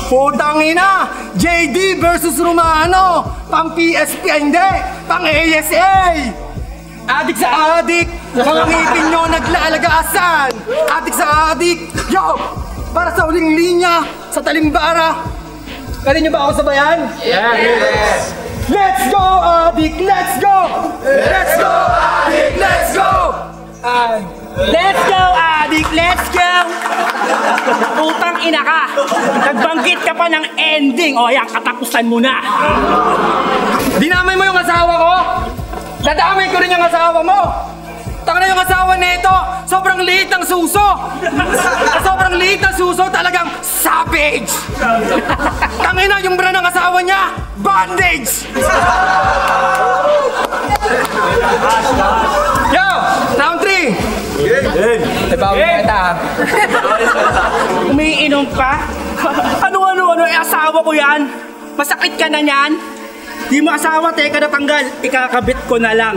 Putang ina! JD versus Romano! Pang PSP, hindi! Pang ASA! Adik sa adik! Mga ngipin nyo naglalagasan! Adik sa adik! Yo! Para sa uling linya, sa Talimbara! Kaya nyo ba ako sabayan? Yes! Let's go, adik! Let's go! Let's go, adik! Let's go! Let's go, adik! Let's go! Putang ina ka! Nagbanggit ka pa ng ending! O yan, katapusan mo na! Dinamay mo yung asawa ko? Dadamay ko rin yung asawa mo! Tangina yung asawa nito! Sobrang liit ng suso! Sobrang liit ng suso, talagang savage! Tangina yung bra ng asawa niya! Bandage! Yo! Round 3! Ibaw kita. Umiinom pa? Ano? Eh, asawa ko yan. Masakit ka na yan. Di mo asawa, teka natanggal. Ikakabit ko na lang.